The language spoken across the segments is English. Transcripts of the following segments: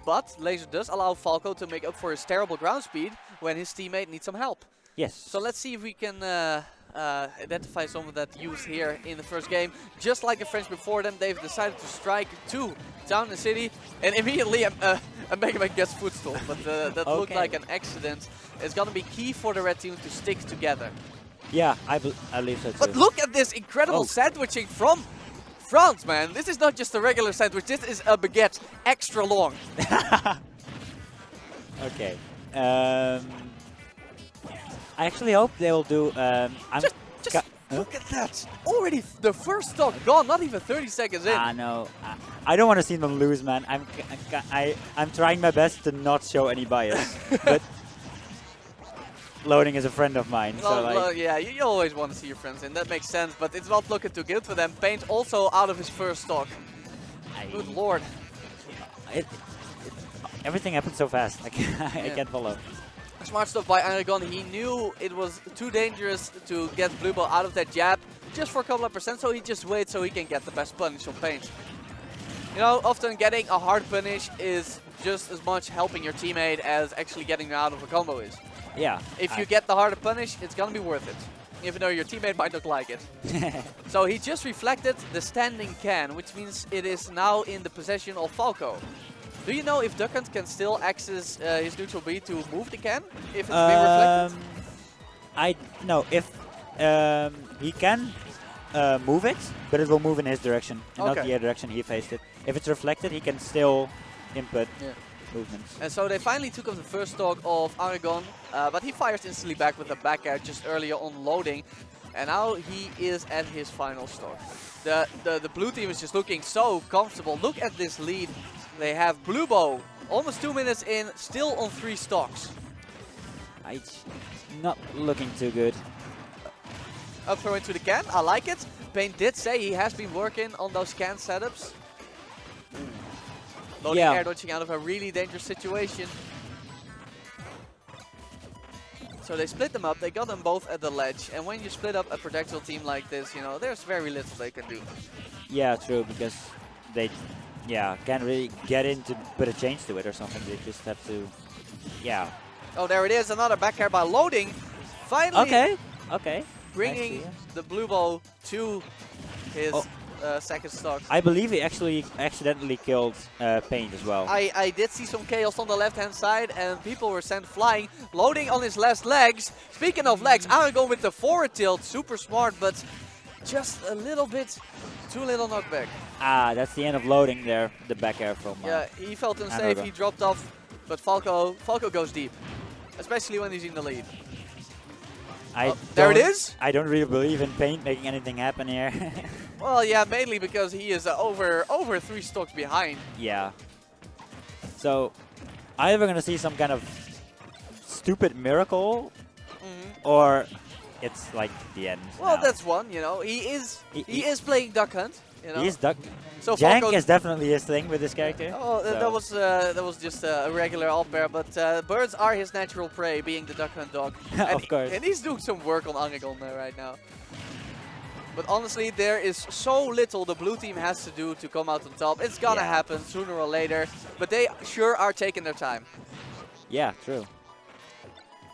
but Laser does allow Falco to make up for his terrible ground speed when his teammate needs some help. Yes. So let's see if we can identify some of that use here in the first game. Just like the French before them, they've decided to strike 2 down the city, and immediately Mega Man gets footstool, but that looked like an accident. It's gonna be key for the red team to stick together. Yeah, I believe so too. But look at this incredible sandwiching from France, man. This is not just a regular sandwich, this is a baguette extra long. Okay. I actually hope they will do. Just look at that! Already the first stock gone, not even 30 seconds in. I know. I don't want to see them lose, man. I'm trying my best to not show any bias, but loading is a friend of mine. Well, so like, yeah, you always want to see your friends in. That makes sense, but it's not looking too good for them. Paint also out of his first stock. Good lord. Everything happened so fast. I can't follow. Smart stuff by Anragon. He knew it was too dangerous to get Blubo out of that jab just for a couple of percent, so he just waits so he can get the best punish on Paint. You know, often getting a hard punish is just as much helping your teammate as actually getting out of a combo is. Yeah. If you get the harder punish, it's gonna be worth it, even though your teammate might not like it. So he just reflected the standing can, which means it is now in the possession of Falco. Do you know if Duck Hunt can still access his neutral B to move the can if it's being reflected? No, if he can move it, but it will move in his direction, and not the other direction he faced it. If it's reflected, he can still input movements. And so they finally took off the first stock of Anragon, but he fires instantly back with a back air just earlier on loading. And now he is at his final stock. The blue team is just looking so comfortable. Look at this lead. They have Blubo almost 2 minutes in, still on 3 stocks. Not looking too good. Up throw into the can, I like it. Paint did say he has been working on those can setups. Loading air dodging out of a really dangerous situation. So they split them up, they got them both at the ledge. And when you split up a projectile team like this, you know, there's very little they can do. Yeah, true, because they can't really get in to put a change to it or something. They just have to, Oh, there it is, another back air by loading. Finally bringing the Blubo to his second stock. I believe he actually accidentally killed Paint as well. I did see some chaos on the left-hand side, and people were sent flying. Loading on his last legs. Speaking of legs, Anragon with the forward tilt. Super smart, but just a little bit too little knockback. That's the end of loading there, the back air from he felt unsafe, he dropped off, but Falco goes deep. Especially when he's in the lead. There it is! I don't really believe in Paint making anything happen here. Well, yeah, mainly because he is over 3 stocks behind. Yeah. So, either we're going to see some kind of stupid miracle, or it's like the end. Well, that's one, you know. He is playing Duck Hunt. You know? He is Duck. So Jank is definitely his thing with this character. Oh, that was just a regular up air, but birds are his natural prey, being the Duck Hunt dog. Of course. And he's doing some work on Anragon right now. But honestly, there is so little the blue team has to do to come out on top. It's gonna happen sooner or later, but they sure are taking their time. Yeah, true.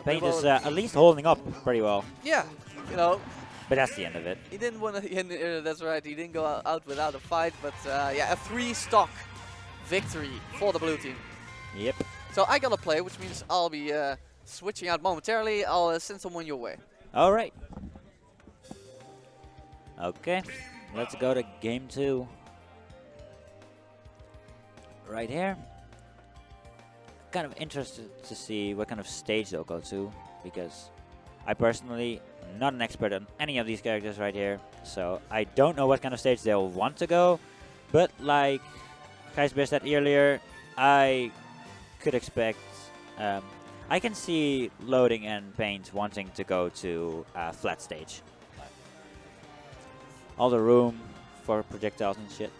Paint is at least holding up pretty well. Yeah, you know. But that's the end of it. He didn't want to. That's right. He didn't go out without a fight. But yeah, a 3-stock victory for the blue team. Yep. So I gotta play, which means I'll be switching out momentarily. I'll send someone your way. All right. Okay. Let's go to game 2. Right here. Kind of interested to see what kind of stage they'll go to, because I personally not an expert on any of these characters right here, so I don't know what kind of stage they'll want to go, but like Gijsbeer said earlier, I could expect, I can see Loading and Paint wanting to go to a flat stage. All the room for projectiles and shit.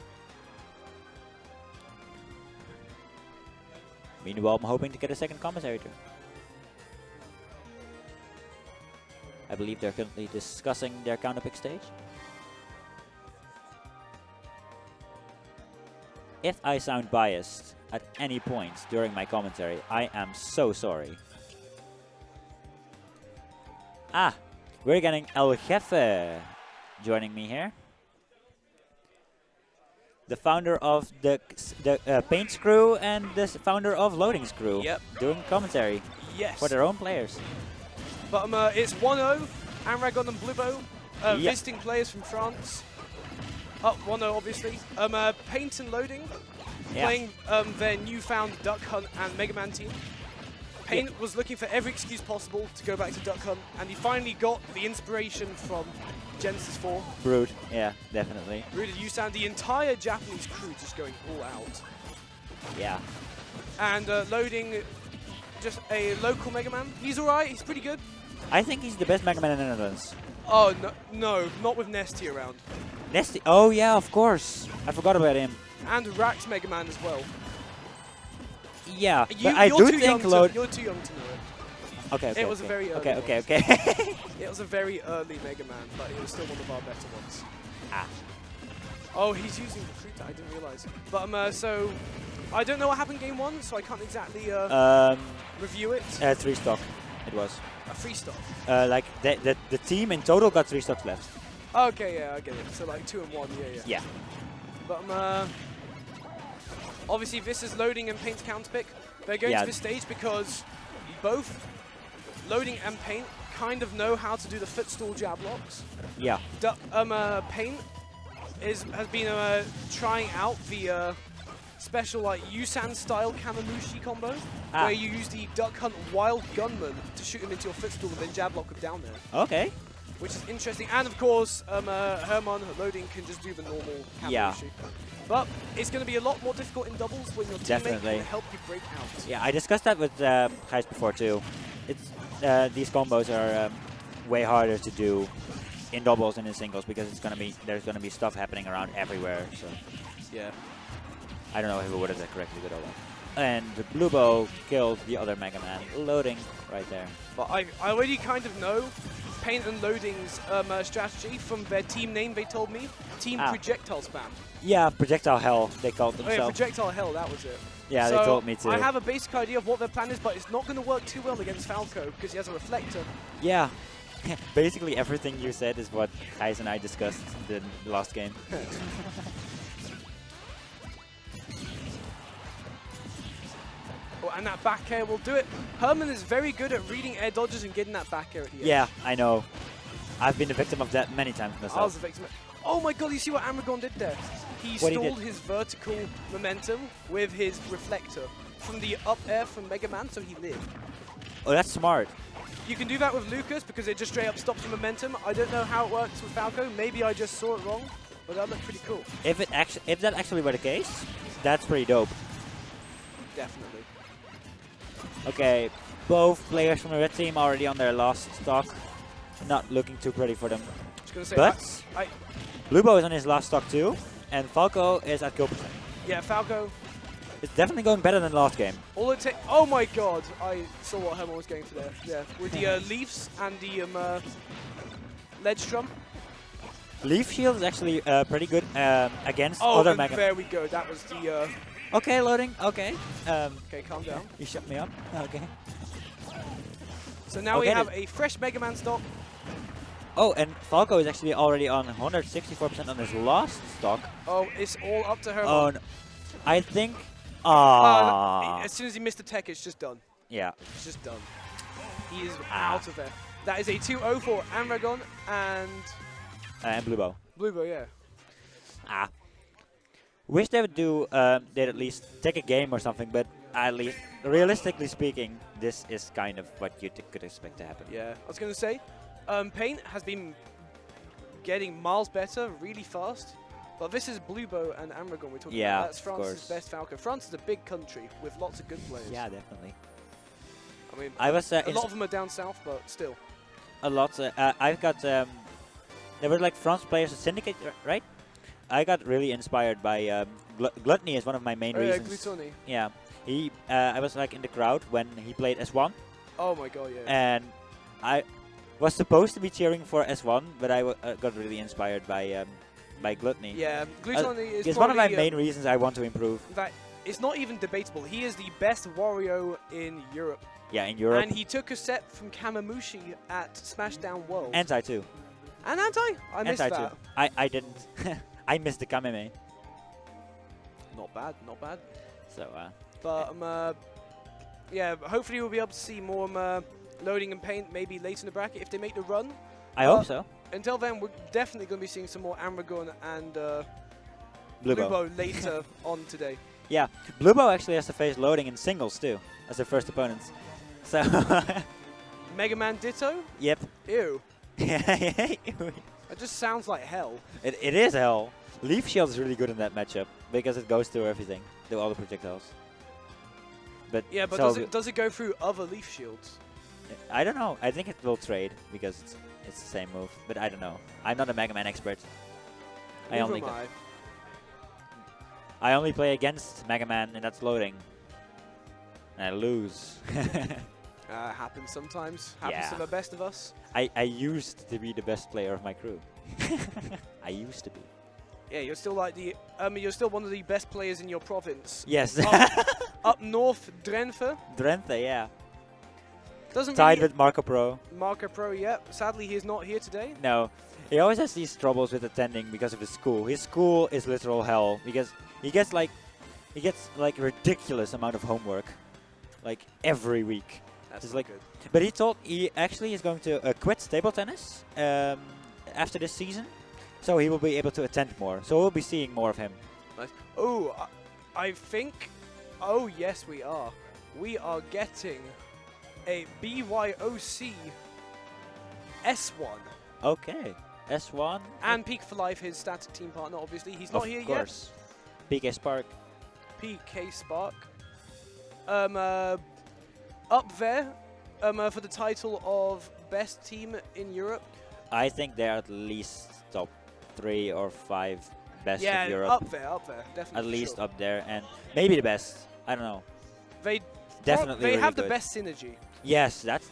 Meanwhile, I'm hoping to get a second commentary too. I believe they're currently discussing their counterpick stage. if I sound biased at any point during my commentary, I am so sorry. Ah, we're getting El Jefe joining me here. The founder of the Paint Screw and the founder of Loading Screw. Yep. Doing commentary Yes. for their own players. But it's 1-0, Anragon and Blubo, Yep. visiting players from France. Up 1-0, obviously. Paint and Loading, playing their newfound Duck Hunt and Mega Man team. Paint was looking for every excuse possible to go back to Duck Hunt, and he finally got the inspiration from Genesis 4. Brood, yeah, definitely. Rooted U-VII, the entire Japanese crew just going all out. Yeah. And Loading, just a local Mega Man. He's alright, he's pretty good. I think he's the best Mega Man in the Netherlands. Oh, no, not with Nesty around. Nesty, oh yeah, of course. I forgot about him. And Rax Mega Man as well. Yeah, You, but I you're do too think young Load. You're too young to know it. Okay, okay. It was a very early okay. It was a very early Mega Man, but it was still one of our better ones. Ah. Oh, he's using the Recruiter, I didn't realize. But so I don't know what happened game 1, so I can't exactly review it. 3 stock, it was. A free stop. Like the team in total got 3 stocks left. Okay, yeah, I get it. So like 2 and 1, yeah. Yeah. But obviously this is Loading and Paint's counterpick. They're going to this stage because both Loading and Paint kind of know how to do the footstool jab locks. Yeah. Paint has been trying out the special like Yusan style Kamamushi combo, where you use the Duck Hunt Wild Gunman to shoot him into your footstool and then jab lock him down there. Okay. Which is interesting, and of course, Herman Loading can just do the normal Kamamushi. Yeah. But it's going to be a lot more difficult in doubles when your teammate can help you break out. Yeah, I discussed that with Gijs before too. It's these combos are way harder to do in doubles and in singles because there's gonna be stuff happening around everywhere. So yeah, I don't know if it would have correctly good or not. And Blubo killed the other Mega Man, Loading right there. But I already kind of know Paint and Loading's strategy from their team name. They told me Team Projectile Spam. Yeah, Projectile Hell they called themselves. Oh yeah, Projectile Hell, that was it. Yeah, so they told me too. I have a basic idea of what their plan is, but it's not going to work too well against Falco because he has a reflector. Yeah. Basically everything you said is what Gijs and I discussed in the last game. Oh, and that back air will do it. Herman is very good at reading air dodges and getting that back air at the end. Yeah, I know. I've been the victim of that many times myself. I was the victim. Oh my god, you see what Anragon did there? He stalled his vertical momentum with his reflector from the up air from Mega Man, so he lived. Oh, that's smart. You can do that with Lucas because it just straight up stops your momentum. I don't know how it works with Falco. Maybe I just saw it wrong, but that looked pretty cool. If that actually were the case, that's pretty dope. Definitely. Okay, both players from the red team already on their last stock. Not looking too pretty for them. Say, but Blubo is on his last stock too, and Falco is at kill percent. Yeah, Falco. It's definitely going better than last game. All it oh my god, I saw what Herman was going for there. Yeah, with the Leafs and the ledge drum. Leaf Shield is actually pretty good against other other Mega. There we go. That was the. Okay, Loading. Okay. Okay, calm down. You shut me up. Okay. So now we have a fresh Mega Man stock. Oh, and Falco is actually already on 164% on his last stock. Oh, it's all up to Herman. Oh, no. I think. No, as soon as he missed the tech, it's just done. Yeah. It's just done. He is out of there. That is a 2-0 for Anragon and Blubo. Blubo, yeah. Wish they would do, they'd at least take a game or something, but at least, realistically speaking, this is kind of what you could expect to happen. Yeah, I was going to say, Paint has been getting miles better really fast, but this is Blubo and Anragon we're talking about. That's France's best Falco. France is a big country with lots of good players. Yeah, definitely. I mean, a lot of them are down south, but still. A lot. I've got, there were like France players at Syndicate, right? I got really inspired by Gluttony is one of my main reasons. Yeah, Gluttony. Yeah, I was like in the crowd when he played S1. Oh my god, yeah. And I was supposed to be cheering for S1, but I got really inspired by by Gluttony. Yeah, Gluttony is it's one of my probably, main reasons I want to improve. In fact, it's not even debatable. He is the best Wario in Europe. Yeah, in Europe. And he took a set from Kamamushi at Smashdown World. Anti too. And Anti? I missed Anti that. too. I didn't. I missed the Kameme. Not bad, not bad. So, But, yeah, hopefully we'll be able to see more loading and paint maybe later in the bracket if they make the run. I hope so. Until then, we're definitely going to be seeing some more Anragon and Blubo. Blubo later on today. Yeah, Blubo actually has to face loading in singles too, as their first opponents. So. Mega Man Ditto? Yep. Ew. It It just sounds like hell. is hell. Leaf Shield is really good in that matchup because it goes through everything, through all the projectiles. But Yeah, but so does it go through other Leaf Shields? I don't know. I think it will trade because it's the same move. But I don't know. I'm not a Mega Man expert. Neither am I. I only play against Mega Man, and that's loading. And I lose. Happens sometimes. Happens to the best of us. I used to be the best player of my crew. I used to be. Yeah, you're still like the you're still one of the best players in your province. Yes. Up north, Dreef. Dreef, yeah. Doesn't Tied really with Marco Pro. Marco Pro, yeah. Sadly, he is not here today. No. He always has these troubles with attending because of his school. His school is literal hell because he gets like ridiculous amount of homework, like every week. That's like good. But he actually is going to quit table tennis after this season, so he will be able to attend more. So we'll be seeing more of him. Nice. Oh, I think. Oh yes, we are. We are getting a BYOC S1. Okay, S1. And Peak for Life, his static team partner. Obviously, he's not here Of course. PK Spark. PK Spark. Up there, for the title of best team in Europe. I think they're at least top 3 or 5 best yeah, of Europe. up there, definitely. At least sure. up there, and maybe the best. I don't know. They Definitely They really have the good. best synergy. Yes, that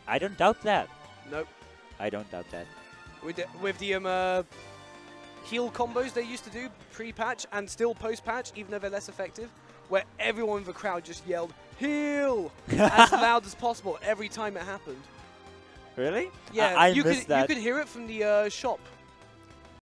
I don't doubt that. Nope. I don't doubt that. With the heal combos they used to do pre-patch and still post-patch, even though they're less effective, where everyone in the crowd just yelled "heal" as loud as possible every time it happened. Really? Yeah, I you missed that. You could hear it from the shop